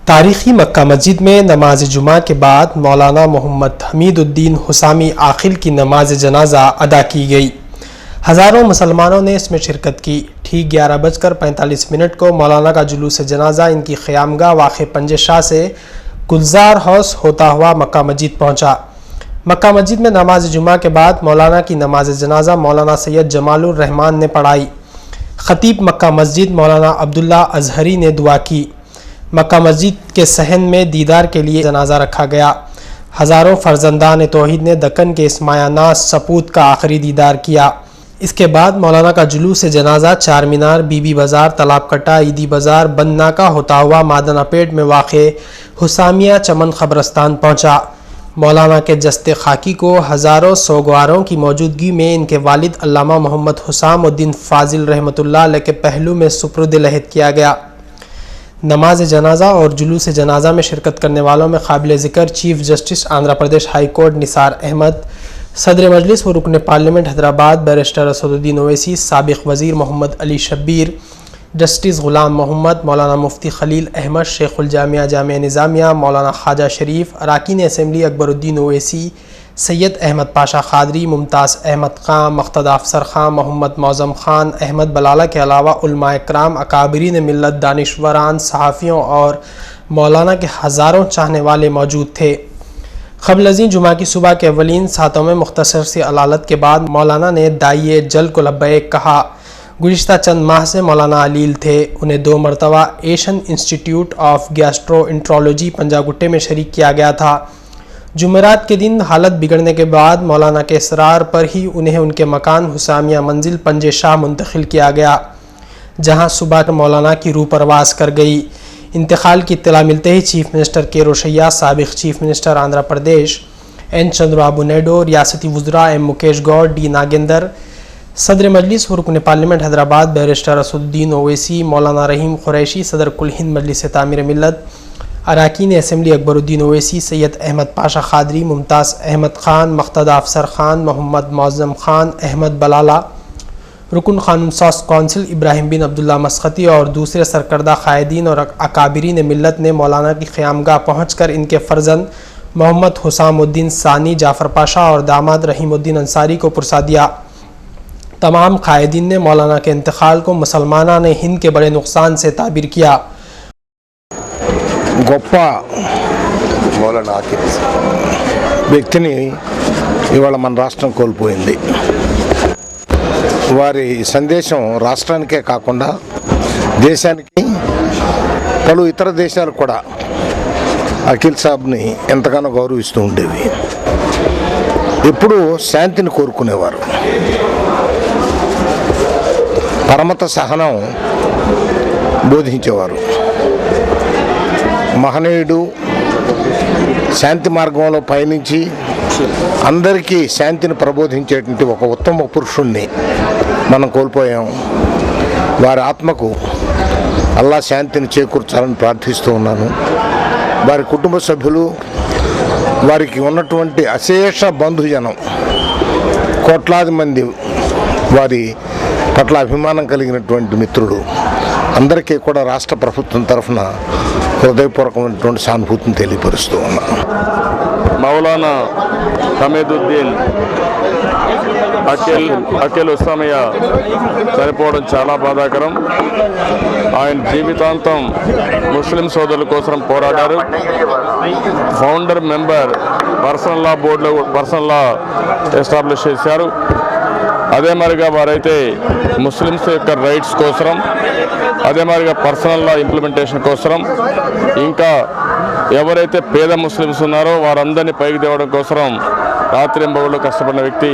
تاریخی مکہ مسجد میں نماز جمعہ کے بعد مولانا محمد حمید الدین حسامی عاقل کی نماز جنازہ ادا کی گئی۔ ہزاروں مسلمانوں نے اس میں شرکت کی۔ ٹھیک 11:45 کو مولانا کا جلوس جنازہ ان کی قیامگاہ واقع پنجہ شاہ سے گلزار ہاؤس ہوتا ہوا مکہ مسجد پہنچا۔ مکہ مسجد میں نماز جمعہ کے بعد مولانا کی نماز جنازہ مولانا سید جمال الرحمن نے پڑھائی۔ خطیب مکہ مسجد مولانا عبداللہ ازہری نے دعا کی۔ مکہ مسجد کے صحن میں دیدار کے لیے جنازہ رکھا گیا۔ ہزاروں فرزندان توحید نے دکن کے اسماعیہ ناز سپوت کا آخری دیدار کیا۔ اس کے بعد مولانا کا جلوس جنازہ چار مینار، بی بی بازار، تالاب کٹا، عیدی بازار، بند ناکہ ہوتا ہوا مادنہ پیٹ میں واقع حسامیہ چمن قبرستان پہنچا۔ مولانا کے جسد خاکی کو ہزاروں سوگواروں کی موجودگی میں ان کے والد علامہ محمد حسام الدین فاضل رحمۃ اللہ علیہ کے پہلو میں سپرد لحد کیا گیا۔ نماز جنازہ اور جلوس جنازہ میں شرکت کرنے والوں میں قابل ذکر chief justice Andhra Pradesh high court Nisar Ahmad, صدر مجلس و رکن پارلیمنٹ حیدرآباد بیرسٹر اسد الدین اویسی، سابق وزیر محمد علی شبیر، جسٹس غلام محمد، مولانا مفتی خلیل احمد، شیخ الجامعہ جامعہ نظامیہ مولانا خواجہ شریف، اراکین اسمبلی اکبر الدین اویسی، سید احمد پاشا قادری، ممتاز احمد خان، مقتدی افسر خان، محمد معظم خان، احمد بلالہ کے علاوہ علماء کرام، اکابرین ملت، دانشوران، صحافیوں اور مولانا کے ہزاروں چاہنے والے موجود تھے۔ قبل ازیں جمعہ کی صبح کے اولین ساعتوں میں مختصر سی علالت کے بعد مولانا نے داعیے جل کو لبیک کہا۔ گزشتہ چند ماہ سے مولانا علیل تھے۔ انہیں 2 مرتبہ ایشین انسٹیٹیوٹ آف گیسٹرو انٹرولوجی پنجاگٹے میں شریک کیا گیا تھا۔ جمعرات کے دن حالت بگڑنے کے بعد مولانا کے اصرار پر ہی انہیں ان کے مکان حسامیہ منزل پنجہ شاہ منتقل کیا گیا، جہاں صبح مولانا کی روح پرواز کر گئی۔ انتقال کی اطلاع ملتے ہی چیف منسٹر کے روشیا، سابق chief minister Andhra Pradesh N Chandrababu Naidu, ریاستی وزراء ایم مکیش گوڑ، ڈی ناگیندر، صدر مجلس و رکن پارلیمنٹ حیدرآباد بیرسٹر اسد الدین اویسی، مولانا رحیم قریشی، صدر کل ہند مجلس تعمیر ملت، اراکین اسمبلی اکبر الدین اویسی، سید احمد پاشا قادری، ممتاز احمد خان، مقتدی افسر خان، محمد معظم خان، احمد بلالہ، رکن قانون ساز کونسل ابراہیم بن عبداللہ مسقطی اور دوسرے سرکردہ قائدین اور اکابرین ملت نے مولانا کی قیامگاہ پہنچ کر ان کے فرزند محمد حسام الدین ثانی جعفر پاشا اور داماد رحیم الدین انصاری کو پرسا دیا۔ تمام قائدین نے مولانا کے انتقال کو مسلمانان ہند کے بڑے نقصان سے تعبیر کیا۔ గొప్ప మూలన వ్యక్తిని ఇవాళ మన రాష్ట్రం కోల్పోయింది. వారి సందేశం రాష్ట్రానికే కాకుండా దేశానికి, పలు ఇతర దేశాలు కూడా అఖిల్ సాబ్ని ఎంతగానో గౌరవిస్తూ ఉండేవి. ఎప్పుడూ శాంతిని కోరుకునేవారు. పరమత సహనం బోధించేవారు. మహనీయుడు, శాంతి మార్గంలో పయనించి అందరికీ శాంతిని ప్రబోధించేటువంటి ఒక ఉత్తమ పురుషుణ్ణి మనం కోల్పోయాం. వారి ఆత్మకు అల్లా శాంతిని చేకూర్చాలని ప్రార్థిస్తూ ఉన్నాను. వారి కుటుంబ సభ్యులు, వారికి ఉన్నటువంటి అశేష బంధుజనం, కోట్లాది మంది వారి పట్ల అభిమానం కలిగినటువంటి మిత్రులు అందరికీ కూడా రాష్ట్ర ప్రభుత్వం తరఫున హృదయపూర్వకమైనటువంటి సానుభూతిని తెలియపరుస్తూ ఉన్నాను. మౌలానా హమీదుద్దీన్ అఖిల్ ఉస్మానియ చనిపోవడం చాలా బాధాకరం. ఆయన జీవితాంతం ముస్లిం సోదరుల కోసం పోరాడారు. ఫౌండర్ మెంబర్ పర్సనల్ లా బోర్డులో పర్సనల్ లా ఎస్టాబ్లిష్ చేశారు. అదే మరిగా వారైతే ముస్లిమ్స్ యొక్క రైట్స్ కోసం, అదే మరిగా పర్సనల్ లా ఇంప్లిమెంటేషన్ కోసం, ఇంకా ఎవరైతే పేద ముస్లిమ్స్ ఉన్నారో వారందరినీ పైకి తేవడం కోసం రాత్రింబవళ్ళు కష్టపడిన వ్యక్తి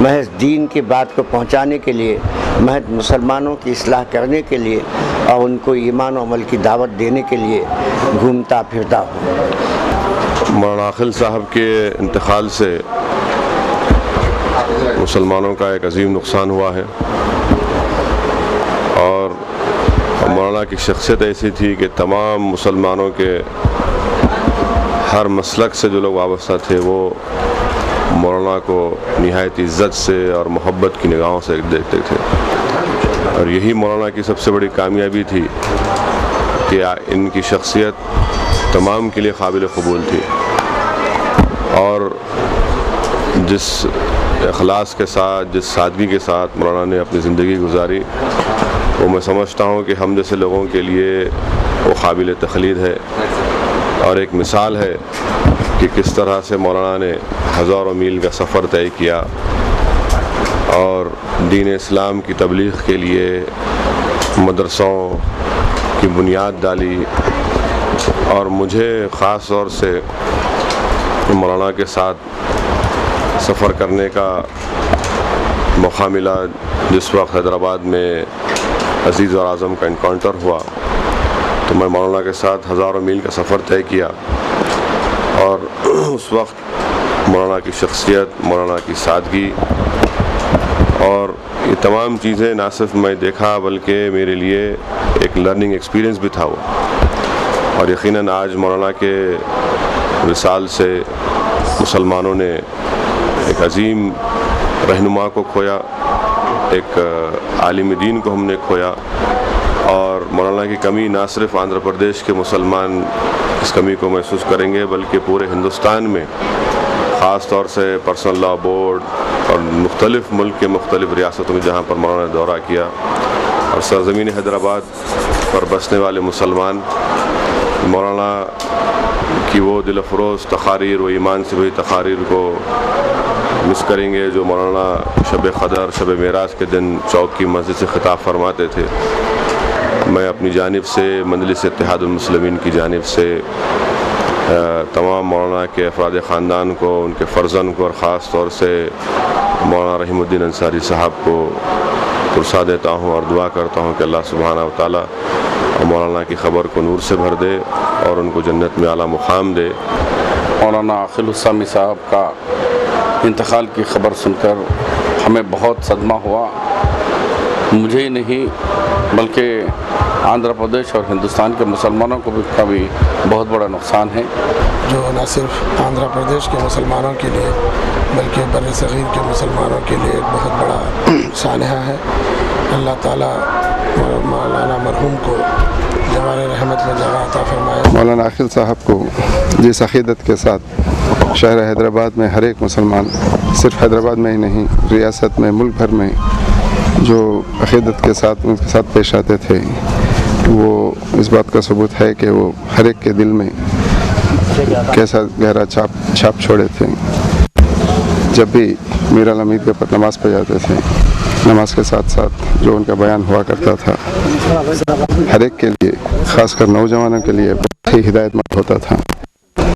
محض دین کی بات کو پہنچانے کے لیے، محض مسلمانوں کی اصلاح کرنے کے لیے اور ان کو ایمان و عمل کی دعوت دینے کے لیے گھومتا پھرتا ہوں۔ مولانا عاقل صاحب کے انتقال سے مسلمانوں کا ایک عظیم نقصان ہوا ہے، اور مولانا کی شخصیت ایسی تھی کہ تمام مسلمانوں کے ہر مسلک سے جو لوگ وابستہ تھے وہ مولانا کو نہایت عزت سے اور محبت کی نگاہوں سے دیکھتے تھے، اور یہی مولانا کی سب سے بڑی کامیابی تھی کہ ان کی شخصیت تمام کے لیے قابل قبول تھی، اور جس اخلاص کے ساتھ، جس سادگی کے ساتھ مولانا نے اپنی زندگی گزاری، وہ میں سمجھتا ہوں کہ ہم جیسے لوگوں کے لیے وہ قابل تقلید ہے، اور ایک مثال ہے کہ کس طرح سے مولانا نے ہزاروں میل کا سفر طے کیا اور دین اسلام کی تبلیغ کے لیے مدرسوں کی بنیاد ڈالی، اور مجھے خاص طور سے مولانا کے ساتھ سفر کرنے کا موقع ملا جس وقت حیدرآباد میں عزیز اور اعظم کا انکاؤنٹر ہوا، تو میں مولانا کے ساتھ ہزاروں میل کا سفر طے کیا، اور اس وقت مولانا کی شخصیت، مولانا کی سادگی اور یہ تمام چیزیں نہ صرف میں دیکھا بلکہ میرے لیے ایک لرننگ ایکسپیرینس بھی تھا وہ، اور یقیناً آج مولانا کے وصال سے مسلمانوں نے ایک عظیم رہنما کو کھویا، ایک عالم دین کو ہم نے کھویا، اور مولانا کی کمی نہ صرف آندھرا پردیش کے مسلمان اس کمی کو محسوس کریں گے بلکہ پورے ہندوستان میں، خاص طور سے پرسنل لا بورڈ اور مختلف ملک کے مختلف ریاستوں میں جہاں پر مولانا نے دورہ کیا، اور سرزمین حیدرآباد پر بسنے والے مسلمان مولانا کی وہ دل افروز تقاریر، وہ ایمان سے ہوئی تقاریر کو مس کریں گے جو مولانا شب قدر، شب معراج کے دن چوک کی مسجد سے خطاب فرماتے تھے۔ میں اپنی جانب سے، مجلس اتحاد المسلمین کی جانب سے تمام مولانا کے افراد خاندان کو، ان کے فرزند کو، اور خاص طور سے مولانا رحیم الدین انصاری صاحب کو پرسا دیتا ہوں اور دعا کرتا ہوں کہ اللہ سبحانہ و تعالیٰ مولانا کی خبر کو نور سے بھر دے اور ان کو جنت میں اعلیٰ مقام دے۔ مولانا عاقل حسامی صاحب کا انتقال کی خبر سن کر ہمیں بہت صدمہ ہوا، مجھے ہی نہیں بلکہ آندھرا پردیش اور ہندوستان کے مسلمانوں کو بھی بہت بڑا نقصان ہے، جو نہ صرف آندھرا پردیش کے مسلمانوں کے لیے بلکہ بر صغیر کے مسلمانوں کے لیے ایک بہت بڑا سانحہ ہے۔ اللہ تعالیٰ مولانا مرحوم کو جوار رحمت میں جگہ عطا فرمائے۔ مولانا عاقل صاحب کو جس عقیدت کے ساتھ شہر حیدرآباد میں ہر ایک مسلمان، صرف حیدرآباد میں ہی نہیں ریاست میں، ملک بھر میں جو عقیدت کے ساتھ ان کے ساتھ پیش آتے تھے، وہ اس بات کا ثبوت ہے کہ وہ ہر ایک کے دل میں کیسا گہرا چھاپ چھوڑے تھے۔ جب بھی میر الحمید کے پر نماز پڑھ جاتے تھے، نماز کے ساتھ ساتھ جو ان کا بیان ہوا کرتا تھا ہر ایک کے لیے، خاص کر نوجوانوں کے لیے بہت ہی ہدایت مند ہوتا تھا۔